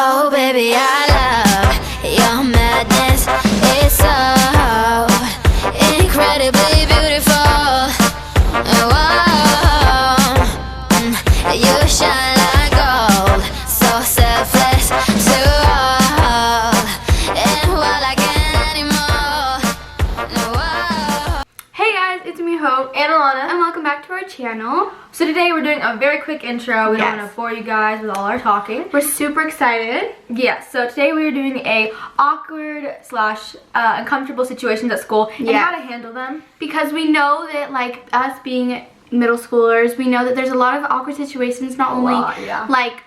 Oh baby, I love your madness. It's so incredibly beautiful. Oh, you shine like gold, so selfless to all. And while I can't anymore, no. Hey guys, it's me Hope and Alana, and welcome back to our channel. So today we're doing a very quick intro. We don't Yes. want to bore you guys with all our talking. We're super excited. Yes, so today we're doing a awkward slash uncomfortable situations at school and Yeah. how to handle them. Because we know that, like, us being middle schoolers, we know that there's a lot of awkward situations, not only yeah. like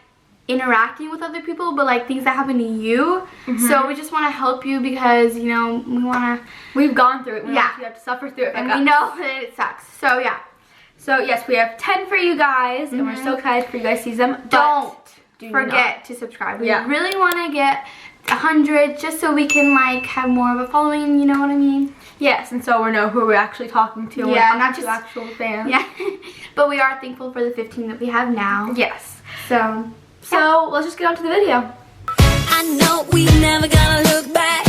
interacting with other people, but like things that happen to you. So we just want to help you because, you know, we want to, We've gone through it. We Yeah. want you to have to suffer through it. and like we us. know that it sucks. So yeah, So yes, we have 10 for you guys, and we're so excited for you guys to see them. But don't do forget to subscribe. We Yeah. really want to get 100 just so we can like have more of a following, you know what I mean? Yes, and so we know who we're actually talking to. and Yeah, we're not talking just- to actual fans. Yeah. But we are thankful for the 15 that we have now. Yes. So So let's just get on to the video. I know we never gonna look back.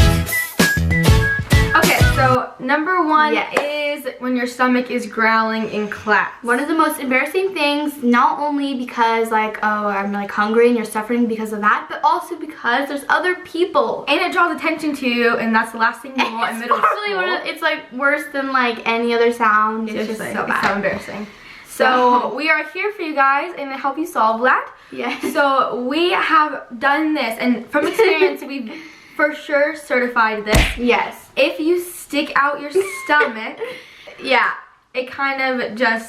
Okay, so number one Yes. is when your stomach is growling in class. one of the most embarrassing things, not only because like, oh, I'm like hungry and you're suffering because of that, but also because there's other people. And it draws attention to you, and that's the last thing you want in middle Probably school. it's like worse than like any other sound. It's just Seriously, so it's so bad. embarrassing. So- So we are here for you guys and to help you solve that. Yes. So we have done this, and from experience, we've for sure certified this. Yes. If you stick out your stomach, Yeah. it kind of just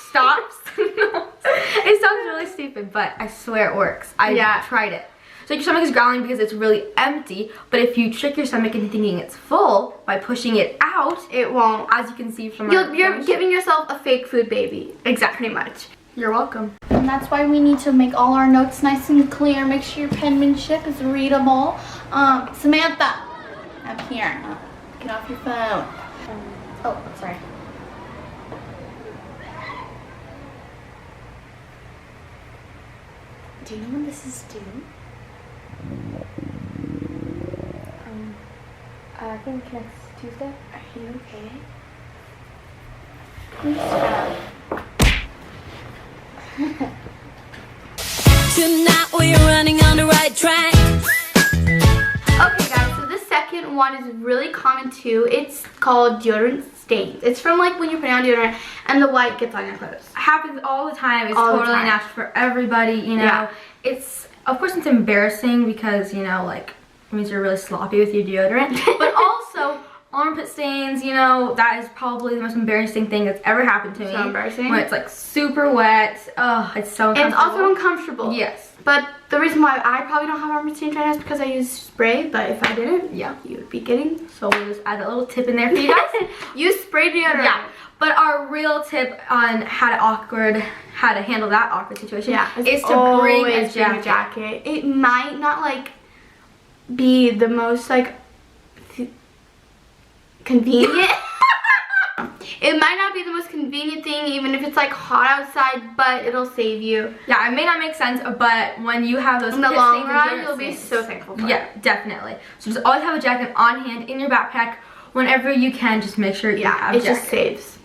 stops. It sounds really stupid, but I swear it works. I Yeah. tried it. So your stomach is growling because it's really empty, but if you trick your stomach into thinking it's full by pushing it out, It won't. as you can see from our You're demonstration- giving yourself a fake food baby. Exactly. Pretty much. You're welcome. And that's why we need to make all our notes nice and clear. Make sure your penmanship is readable. Samantha, up here. Get off your phone. Oh, sorry. Do you know when this is due? I think next Tuesday. Are you okay? Please stop. Tonight we're running on the right track. Okay guys, so the second one is really common too. It's called deodorant stains. It's from like when you're putting on deodorant and the white gets on your clothes. Happens all the time. It's All the totally time. natural for everybody, you know. Yeah. It's, of course, it's embarrassing because, you know, like, it means you're really sloppy with your deodorant. But also, armpit stains, you know, that is probably the most embarrassing thing that's ever happened to me. So embarrassing. When it's like super wet. Oh, it's so uncomfortable. It's also uncomfortable. Yes. But the reason why I probably don't have armpit stains right now is because I use spray, but if I didn't, Yeah. you would be getting. So we'll just add a little tip in there for you guys. Use spray deodorant. Yeah. But our real tip on how to handle that awkward situation is to bring a jacket. It might not like be the most like convenient. It might not be the most convenient thing, even if it's like hot outside, but it'll save you. Yeah, it may not make sense, but when you have those In the pit long stains and run, deodorant you'll be stains- so thankful for it. Yeah, definitely. So just always have a jacket on hand in your backpack. Whenever you can, just make sure you Yeah, have it a jacket. just saves.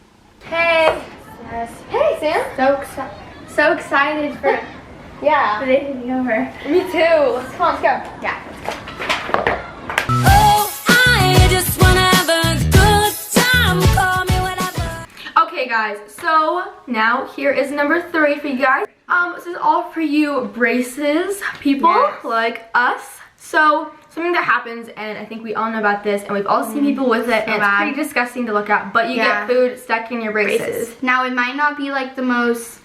Hey! Yes. Hey, Sam! So excited for Yeah. the day to be over. Me too. Come on, let's go. Yeah. Oh, I just wanna have a good time. Call me whatever. Okay, guys, so now here is number 3 for you guys. This is all for you braces people Yes. like us. So something that happens, and I think we all know about this, and we've all seen people with it, so and bad. it's pretty disgusting to look at, but you Yeah. get food stuck in your braces. Now it might not be like the most,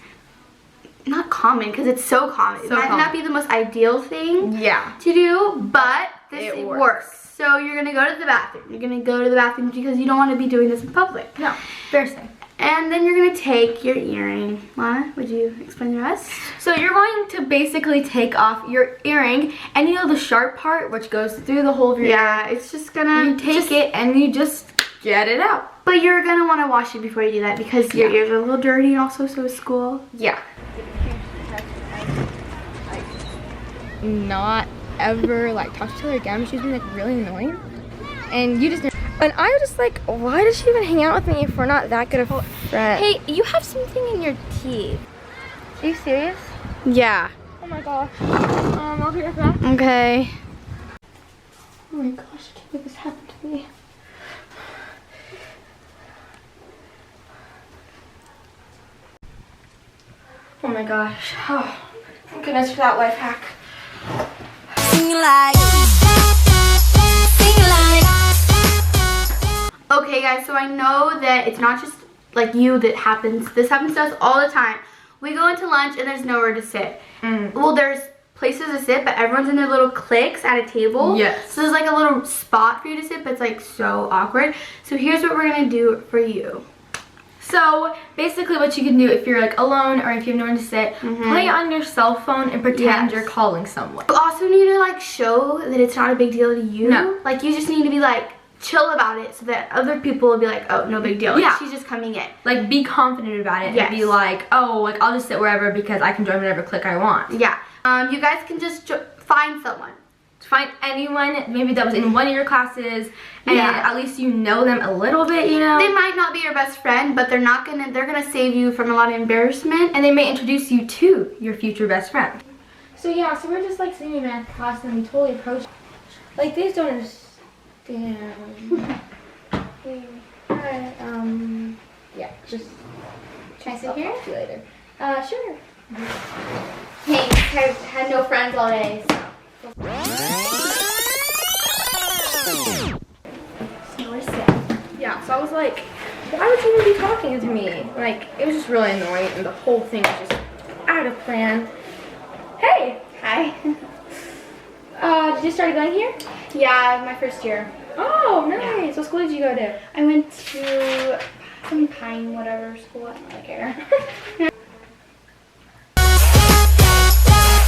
not common because it's so common. It So might common. not be the most ideal thing Yeah. to do, but this It works. works. So you're gonna go to the bathroom. You're gonna go to the bathroom because you don't want to be doing this in public. No, embarrassing. And then you're gonna take your earring. Lana, would you explain the rest? So you're going to basically take off your earring, and you know the sharp part which goes through the whole of your ear. Yeah, it's just gonna You take it and you just get it out. But you're gonna want to wash it before you do that because your Yeah. ears are a little dirty, and also so is school. Yeah. Not ever like talk to her again. She's been like really annoying, and you just. And I was just like, why does she even hang out with me if we're not that good of friends? Hey, you have something in your teeth. Are you serious? Yeah. Oh my gosh. I'll be right back. Okay. Oh my gosh, I can't believe this happened to me. Oh my gosh. Oh, thank goodness for that life hack. Sing like, sing like. Okay guys, so I know that it's not just like you that happens. This happens to us all the time. We go into lunch and there's nowhere to sit. Well, there's places to sit, but everyone's in their little cliques at a table. Yes. So there's like a little spot for you to sit, but it's like so awkward. So here's what we're gonna do for you. So basically what you can do if you're like alone or if you have nowhere to sit, play on your cell phone and pretend you're calling someone. You also need to like show that it's not a big deal to you. No. Like you just need to be like chill about it so that other people will be like, oh, no big deal. Like, Yeah. she's just coming in. Like be confident about it Yes. and be like, oh, like I'll just sit wherever because I can join whatever clique I want. Yeah. You guys can just find someone. Find anyone maybe that was in one of your classes and at least you know them a little bit, you know. They might not be your best friend, but they're gonna save you from a lot of embarrassment. And they may introduce you to your future best friend. So yeah, so we're just like sitting in math class and we totally approach. Like they just don't understand. Hey, hi, yeah, just. Can I sit here? Talk to you later. Sure. Thanks. I've had no friends all day, so. So we're sitting. Yeah, so I was like, why would you even be talking to me? Like, it was just really annoying and the whole thing was just out of plan. Hey! Hi. Did you start going here? Yeah, my first year. Oh, nice. What school did you go to? I went to some Pine whatever school. I don't really care.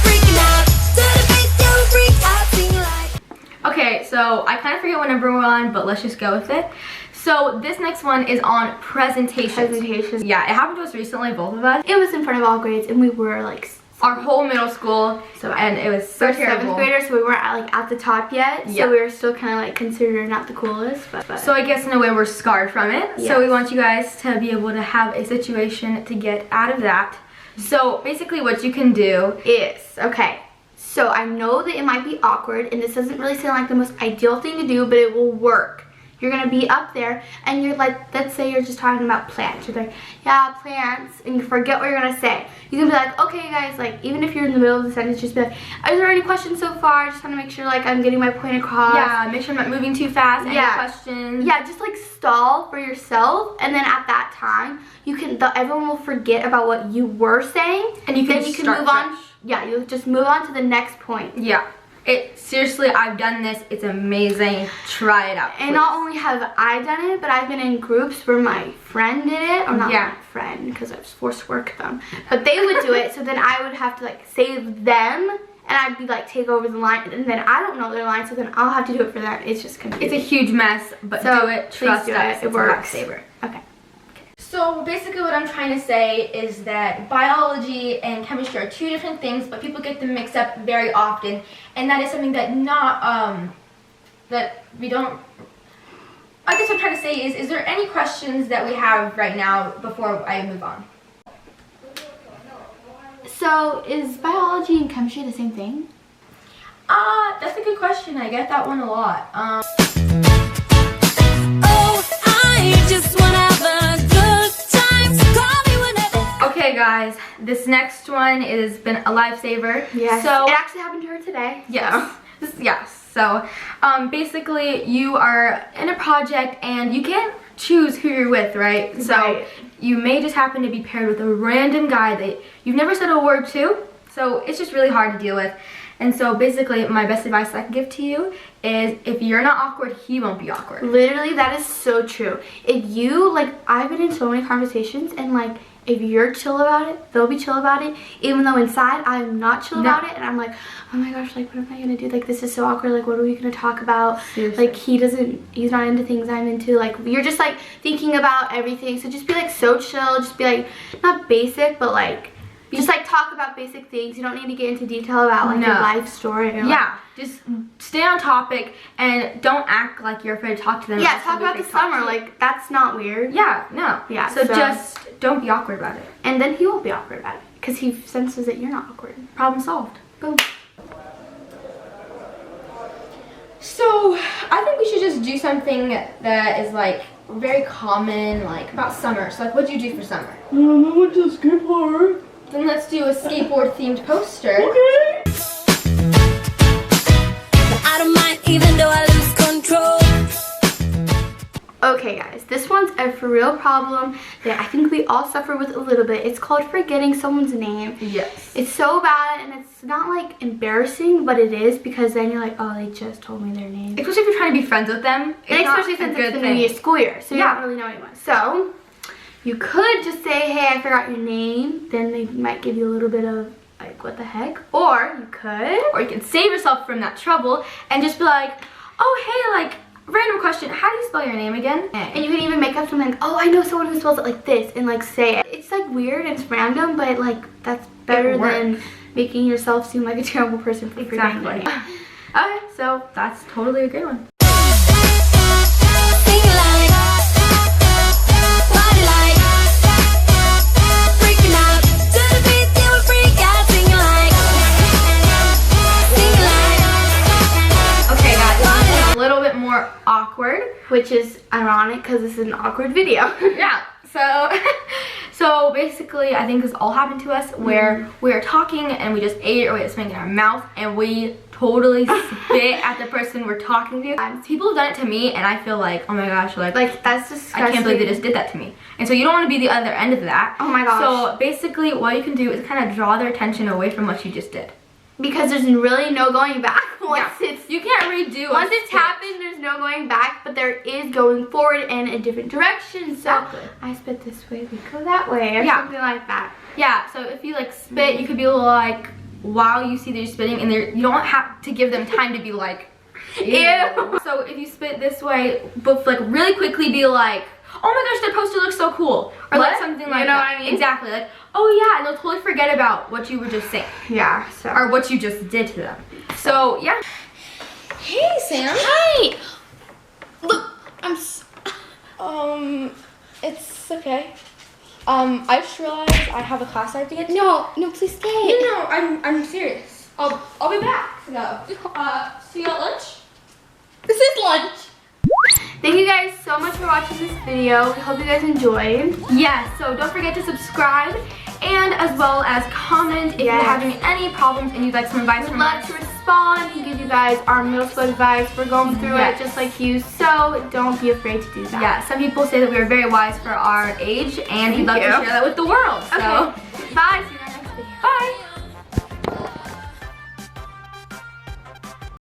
Freaking out, to the beat, don't freak out, sing like. Okay, so I kind of forget what number we're on, but let's just go with it. So this next one is on presentations. Presentations. Yeah, it happened to us recently, both of us. It was in front of all grades, and we were like Our whole middle school, and it was so we're terrible. 7th graders, so we weren't at the top yet. Yeah. So we were still kind of like considered not the coolest. But So I guess in a way we're scarred from it. Yes. So we want you guys to be able to have a situation to get out of that. So basically what you can do is, okay, so I know that it might be awkward, and this doesn't really sound like the most ideal thing to do, but it will work. You're gonna be up there and you're like, let's say you're just talking about plants. You're like, yeah, plants, and you forget what you're gonna say. You can be like, okay guys, like even if you're in the middle of the sentence, just be like, is there any questions so far? I just wanna make sure like I'm getting my point across. Yeah, make sure I'm not moving too fast. Any Yeah. questions? Yeah, just like stall for yourself, and then at that time, you can, everyone will forget about what you were saying, And you can then you can start move on. fresh. Yeah, you'll just move on to the next point. Yeah. Seriously, I've done this. It's amazing. Try it out. And please. not only have I done it, but I've been in groups where my friend did it, or not Yeah. my friend, because I was forced to work with them. But they would do it, so then I would have to like save them, and I'd be like take over the line, and then I don't know their line, so then I'll have to do it for them. It's just confusing. It's a huge mess, but So, do it. please Trust do us. it. It It's works. a lifesaver. Okay. So basically what I'm trying to say is that biology and chemistry are two different things, but people get them mixed up very often, and that is something that that we don't. I guess what I'm trying to say is there any questions that we have right now before I move on? So is biology and chemistry the same thing? That's a good question. I get that one a lot. Oh, I just wanna have a good time, so call me whenever. Okay, guys, this next one has been a lifesaver. Yes. So it actually happened to her today. yes, yes. So basically, you are in a project and you can't choose who you're with, right? So Right. you may just happen to be paired with a random guy that you've never said a word to. So it's just really hard to deal with. And so basically, my best advice I can give to you is if you're not awkward, he won't be awkward. Literally, that is so true. If you, like, I've been in so many conversations, and like, if you're chill about it, they'll be chill about it, even though inside I'm not chill about it, and I'm like, oh my gosh, like, what am I gonna do? Like, this is so awkward. Like, what are we gonna talk about? Seriously. Like, he's not into things I'm into. Like, you're just like thinking about everything. So just be like so chill. Just be like, not basic, but like, Just like talk about basic things. You don't need to get into detail about like your life story. Or, yeah, just stay on topic and don't act like you're afraid to talk to them. Yeah, talk about the summer. Like that's not weird. Yeah, no. Yeah. So just don't be awkward about it. And then he won't be awkward about it because he senses that you're not awkward. Problem solved. Boom. So I think we should just do something that is like very common, like about summer. So like, what do you do for summer? I went to skate park. Then let's do a skateboard themed poster. Okay. I don't mind even though I lose control. Okay guys, this one's a for real problem that I think we all suffer with a little bit. It's called forgetting someone's name. Yes. It's so bad and it's not like embarrassing, but it is because then you're like, oh, they just told me their name. Especially if you're trying to be friends with them. And especially since it's the new school year, so you Yeah. don't really know anyone. So you could just say, hey, I forgot your name. Then they might give you a little bit of like, what the heck? Or you could. Or you can save yourself from that trouble and just be like, oh hey, like, random question, how do you spell your name again? And you can even make up something like, oh, I know someone who spells it like this, and like say it. It's like weird and it's random, but like that's better than making yourself seem like a terrible person for forgetting your name. Okay, so that's totally a great one. Sing it like, party like, freaking out. To the beat, you will freak out. Sing it like, Okay guys, this is a little bit more awkward. Which is ironic because this is an awkward video. Yeah, so basically I think this all happened to us where we are talking and we just ate or we had something in our mouth and we totally spit at the person we're talking to. People have done it to me and I feel like, oh my gosh, like that's disgusting. I can't believe they just did that to me. And so you don't want to be the other end of that. Oh my gosh. So basically what you can do is kind of draw their attention away from what you just did. Because there's really no going back once You can't redo once a it's spit. happened, there's no going back, but there is going forward in a different direction. So Exactly. I spit this way, we go that way, or Yeah. something like that. Yeah, so if you like spit, you could be like, while you see they're spitting, and you don't have to give them time to be like, ew. So if you spit this way, but like really quickly be like, oh my gosh, their poster looks so cool. Or like What? something You like know that. what I mean? Exactly, like, oh yeah, and they'll totally forget about what you were just saying. Yeah, so. Or what you just did to them. So yeah. Hey Sam. Hi! Look, it's okay. I just realized I have a class I have to get to. No, please stay. No, I'm serious. I'll be back. No. See you at lunch? This is lunch. Thank you guys so much for watching this video. We hope you guys enjoyed. Yes, so don't forget to subscribe and as well as comment if you're having any problems and you'd like some advice We'd from love us. to respond and give you guys our middle school advice. We're going through it just like you, so don't be afraid to do that. Yeah, some people say that we are very wise for our age and we'd love to share that with the world. So. Okay, bye. See you